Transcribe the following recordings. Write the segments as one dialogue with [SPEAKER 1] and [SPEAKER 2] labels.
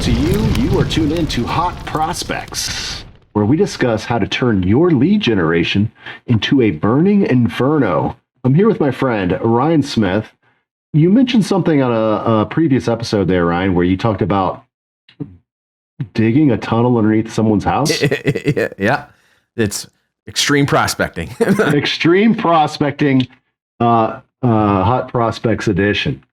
[SPEAKER 1] to you. You are tuned in to Hot Prospects, where we discuss how to turn your lead generation into a burning inferno. I'm here with my friend, Ryan Smith. You mentioned something on a previous episode there, Ryan, where you talked about digging a tunnel underneath someone's house.
[SPEAKER 2] Yeah, it's extreme prospecting.
[SPEAKER 1] Extreme prospecting, Hot Prospects edition.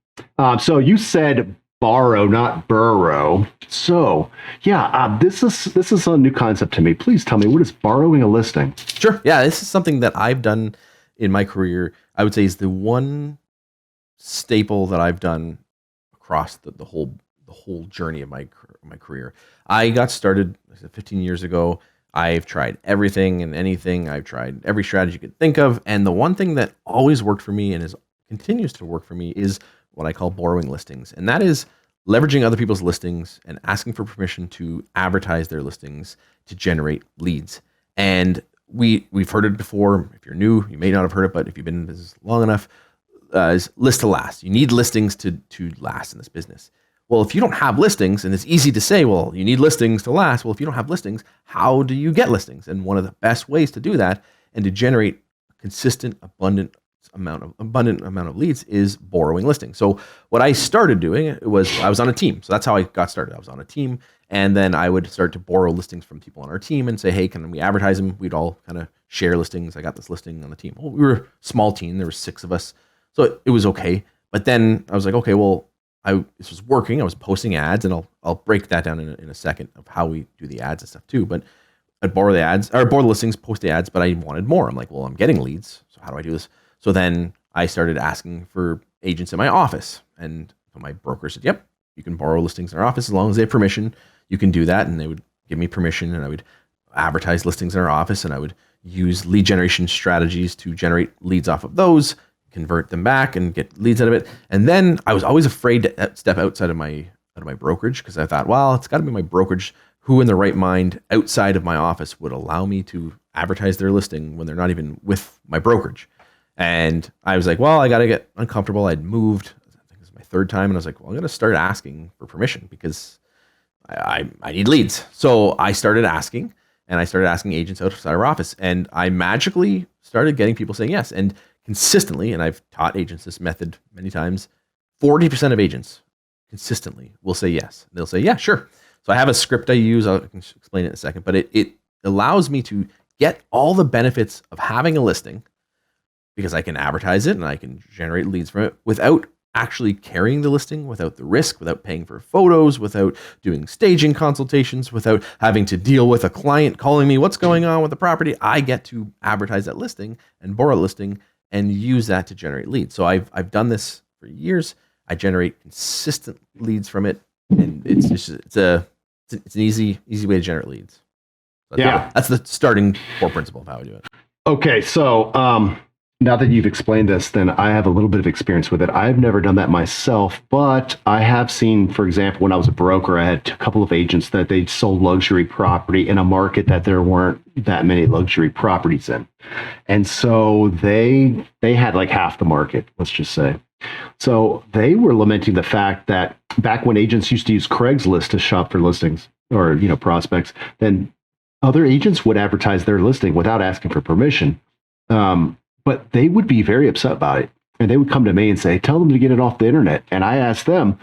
[SPEAKER 1] So you said borrow, not burrow. So yeah, this is a new concept to me. Please tell me, what is borrowing a listing?
[SPEAKER 2] Sure. Yeah, this is something that I've done in my career. I would say is the one staple that I've done across the whole journey of my career. I got started 15 years ago. I've tried everything and anything. I've tried every strategy you could think of, and the one thing that always worked for me and continues to work for me is what I call borrowing listings, and that is leveraging other people's listings and asking for permission to advertise their listings to generate leads. And we've heard it before. If you're new, you may not have heard it, but if you've been in business long enough, is list to last. You need listings to last in this business. Well, if you don't have listings, and it's easy to say, well, you need listings to last. Well, if you don't have listings, how do you get listings? And one of the best ways to do that and to generate a consistent, abundant amount of leads is borrowing listings. So what I started doing was I was on a team. So that's how I got started. I was on a team, and then I would start to borrow listings from people on our team and say, hey, can we advertise them? We'd all kind of share listings. I got this listing on the team. Well, we were a small team. There were 6 of us. So it was okay. But then I was like, okay, well, this was working. I was posting ads, and I'll break that down in a second of how we do the ads and stuff too. But I'd borrow the listings, post the ads, but I wanted more. I'm like, well, I'm getting leads. So how do I do this? So then I started asking for agents in my office, and my broker said, yep, you can borrow listings in our office as long as they have permission. You can do that. And they would give me permission, and I would advertise listings in our office, and I would use lead generation strategies to generate leads off of those, convert them back and get leads out of it. And then I was always afraid to step outside of my brokerage, because I thought, well, it's got to be my brokerage who in the right mind outside of my office would allow me to advertise their listing when they're not even with my brokerage. And I was like, well, I got to get uncomfortable. I'd moved, I think this is my 3rd time. And I was like, well, I'm going to start asking for permission because I need leads. So I started asking, and I started asking agents outside our office, and I magically started getting people saying yes. And consistently, and I've taught agents this method many times, 40% of agents consistently will say yes. They'll say, yeah, sure. So I have a script I use. I can explain it in a second, but it allows me to get all the benefits of having a listing, because I can advertise it and I can generate leads from it without actually carrying the listing, without the risk, without paying for photos, without doing staging consultations, without having to deal with a client calling me, what's going on with the property. I get to advertise that listing and borrow a listing and use that to generate leads. So I've done this for years. I generate consistent leads from it, and it's an easy way to generate leads. That's the starting core principle of how I do it.
[SPEAKER 1] Okay, so now that you've explained this, then I have a little bit of experience with it. I've never done that myself, but I have seen, for example, when I was a broker, I had a couple of agents that they sold luxury property in a market that there weren't that many luxury properties in. And so they had like half the market, let's just say. So they were lamenting the fact that back when agents used to use Craigslist to shop for listings or, prospects, then other agents would advertise their listing without asking for permission. But they would be very upset about it. And they would come to me and say, tell them to get it off the internet. And I asked them,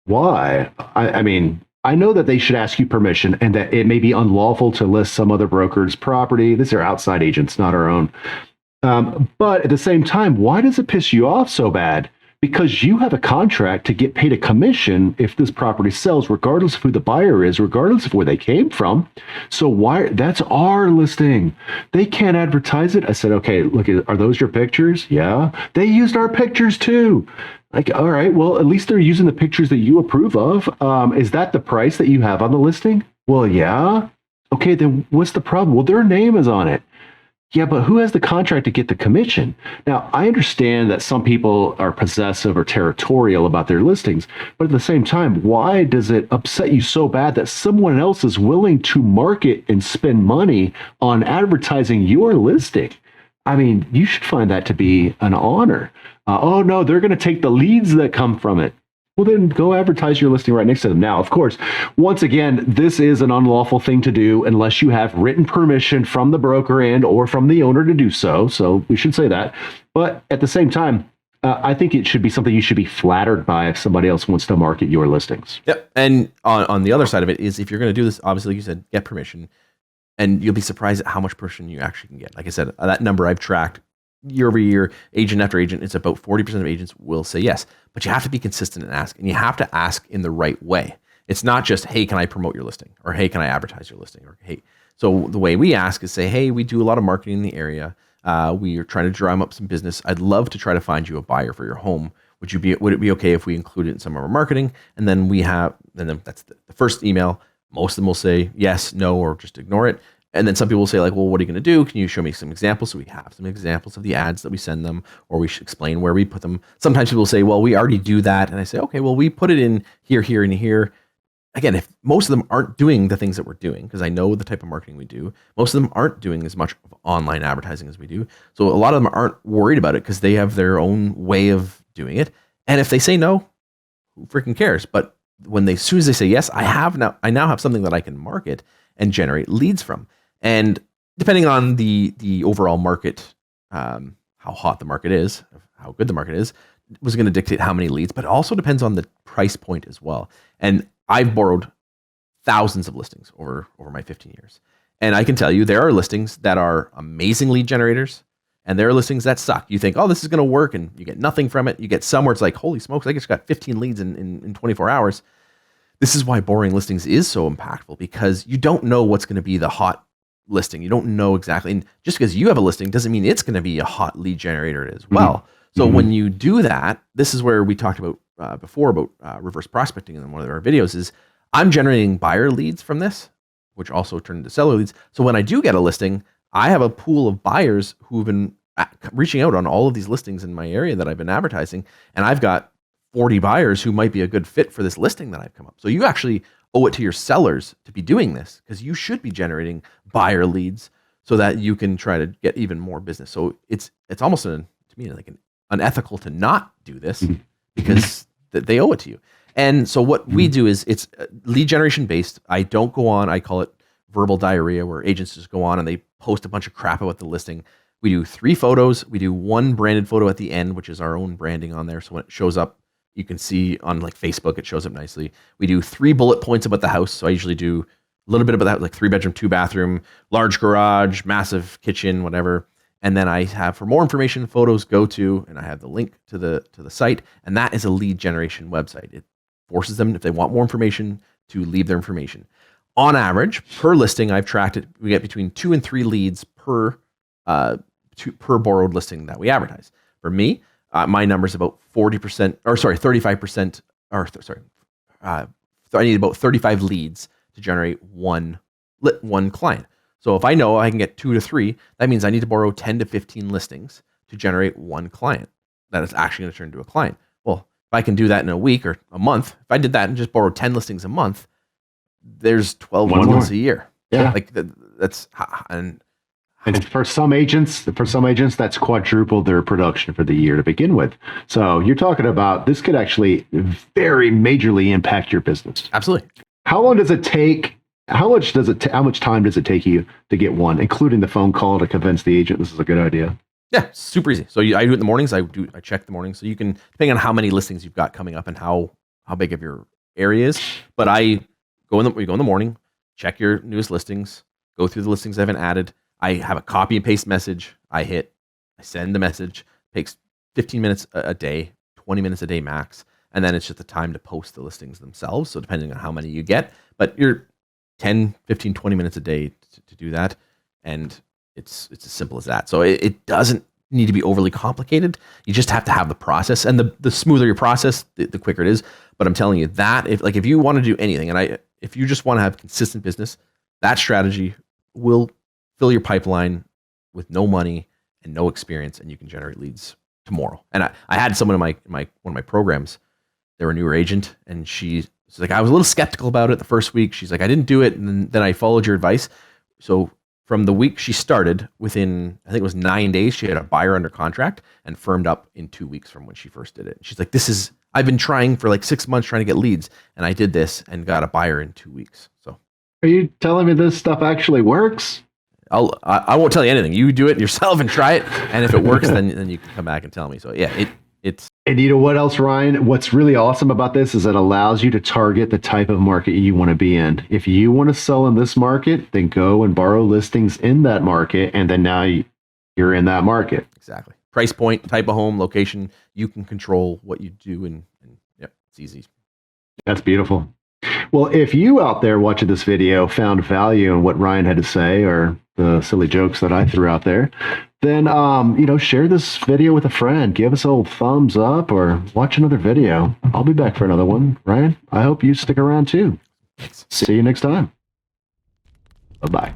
[SPEAKER 1] why? I mean, I know that they should ask you permission and that it may be unlawful to list some other broker's property. These are outside agents, not our own. But at the same time, why does it piss you off so bad? Because you have a contract to get paid a commission if this property sells, regardless of who the buyer is, regardless of where they came from. So why? That's our listing. They can't advertise it. I said, okay, look, are those your pictures? Yeah. They used our pictures too. Like, all right, well, at least they're using the pictures that you approve of. Is that the price that you have on the listing? Well, yeah. Okay, then what's the problem? Well, their name is on it. Yeah, but who has the contract to get the commission? Now, I understand that some people are possessive or territorial about their listings, but at the same time, why does it upset you so bad that someone else is willing to market and spend money on advertising your listing? I mean, you should find that to be an honor. Oh, no, they're going to take the leads that come from it. Well, then go advertise your listing right next to them. Now, of course, once again, this is an unlawful thing to do unless you have written permission from the broker and or from the owner to do so. So we should say that. But at the same time, I think it should be something you should be flattered by if somebody else wants to market your listings.
[SPEAKER 2] Yep. And on the other side of it is if you're going to do this, obviously, like you said, get permission, and you'll be surprised at how much permission you actually can get. Like I said, that number I've tracked year over year, agent after agent, it's about 40% of agents will say yes. But you have to be consistent and ask, and you have to ask in the right way. It's not just, hey, can I promote your listing? Or hey, can I advertise your listing? Or hey. So the way we ask is say, hey, we do a lot of marketing in the area. We are trying to drum up some business. I'd love to try to find you a buyer for your home. Would it be okay if we include it in some of our marketing? And then that's the first email. Most of them will say yes, no, or just ignore it. And then some people will say like, well, what are you going to do? Can you show me some examples? So we have some examples of the ads that we send them, or we should explain where we put them. Sometimes people will say, well, we already do that. And I say, okay, well, we put it in here, here, and here. Again, if most of them aren't doing the things that we're doing, because I know the type of marketing we do, most of them aren't doing as much of online advertising as we do. So a lot of them aren't worried about it because they have their own way of doing it. And if they say no, who freaking cares? But as soon as they say yes, I now have something that I can market and generate leads from. And depending on the overall market, how hot the market is, how good the market is, was going to dictate how many leads. But it also depends on the price point as well. And I've borrowed thousands of listings over my 15 years. And I can tell you there are listings that are amazing lead generators, and there are listings that suck. You think, oh, this is going to work, and you get nothing from it. You get some where it's like, holy smokes, I just got 15 leads in 24 hours. This is why borrowing listings is so impactful, because you don't know what's going to be the hot listing. You don't know exactly. And just because you have a listing doesn't mean it's going to be a hot lead generator as well. Mm-hmm. So when you do that, this is where we talked about before about reverse prospecting in one of our videos is I'm generating buyer leads from this, which also turn into seller leads. So when I do get a listing, I have a pool of buyers who've been reaching out on all of these listings in my area that I've been advertising. And I've got 40 buyers who might be a good fit for this listing that I've come up. So you actually owe it to your sellers to be doing this, because you should be generating buyer leads so that you can try to get even more business. So it's almost to me like unethical to not do this because they owe it to you. And so what we do is it's lead generation based. I don't go on, I call it verbal diarrhea, where agents just go on and they post a bunch of crap about the listing. We do 3 photos. We do 1 branded photo at the end, which is our own branding on there. So when it shows up, you can see on like Facebook, it shows up nicely. We do 3 bullet points about the house. So I usually do a little bit about that, like 3 bedroom, 2 bathroom, large garage, massive kitchen, whatever. And then I have, for more information, photos, go to, and I have the link to the site. And that is a lead generation website. It forces them, if they want more information, to leave their information. On average, per listing, I've tracked it, we get between 2 and 3 leads per borrowed listing that we advertise. For me, my number is about 35%, I need about 35 leads to generate one client. So if I know I can get 2 to 3, that means I need to borrow 10 to 15 listings to generate 1 client that is actually going to turn into a client. Well, if I can do that in a week or a month, if I did that and just borrowed 10 listings a month, there's 12 months a year.
[SPEAKER 1] Yeah.
[SPEAKER 2] Like that's, and
[SPEAKER 1] for some agents, that's quadrupled their production for the year to begin with. So you're talking about this could actually very majorly impact your business.
[SPEAKER 2] Absolutely.
[SPEAKER 1] How long does it take? How much time does it take you to get one, including the phone call to convince the agent this is a good idea?
[SPEAKER 2] Yeah, super easy. So I do it in the mornings. I check the mornings. So you can, depending on how many listings you've got coming up and how big of your area is. But we go in the morning, check your newest listings, go through the listings I haven't added. I have a copy and paste message. I send the message. It takes 15 minutes a day, 20 minutes a day max. And then it's just the time to post the listings themselves. So depending on how many you get, but you're 10, 15, 20 minutes a day to do that. And it's as simple as that. So it doesn't need to be overly complicated. You just have to have the process, and the smoother your process, the quicker it is. But I'm telling you that if you want to do anything, and if you just want to have consistent business, that strategy will fill your pipeline with no money and no experience, and you can generate leads tomorrow. And I had someone in one of my programs. They were a newer agent, and she's like, I was a little skeptical about it the first week. She's like, I didn't do it, and then I followed your advice. So from the week she started, within, I think it was 9 days, she had a buyer under contract and firmed up in 2 weeks from when she first did it. She's like, I've been trying for like 6 months trying to get leads, and I did this and got a buyer in 2 weeks. So
[SPEAKER 1] Are you telling me this stuff actually works?
[SPEAKER 2] I won't tell you anything. You do it yourself and try it, and if it works, then you can come back and tell me. So yeah, it's
[SPEAKER 1] And you know what else, Ryan? What's really awesome about this is it allows you to target the type of market you want to be in. If you want to sell in this market, then go and borrow listings in that market, and then now you're in that market.
[SPEAKER 2] exactly price point, type of home, location. You can control what you do, and yeah, it's easy.
[SPEAKER 1] That's beautiful. Well, if you out there watching this video found value in what Ryan had to say or the silly jokes that I threw out there, then share this video with a friend. Give us a little thumbs up or watch another video. I'll be back for another one. Ryan, I hope you stick around too.
[SPEAKER 2] Thanks.
[SPEAKER 1] See you next time. Bye-bye.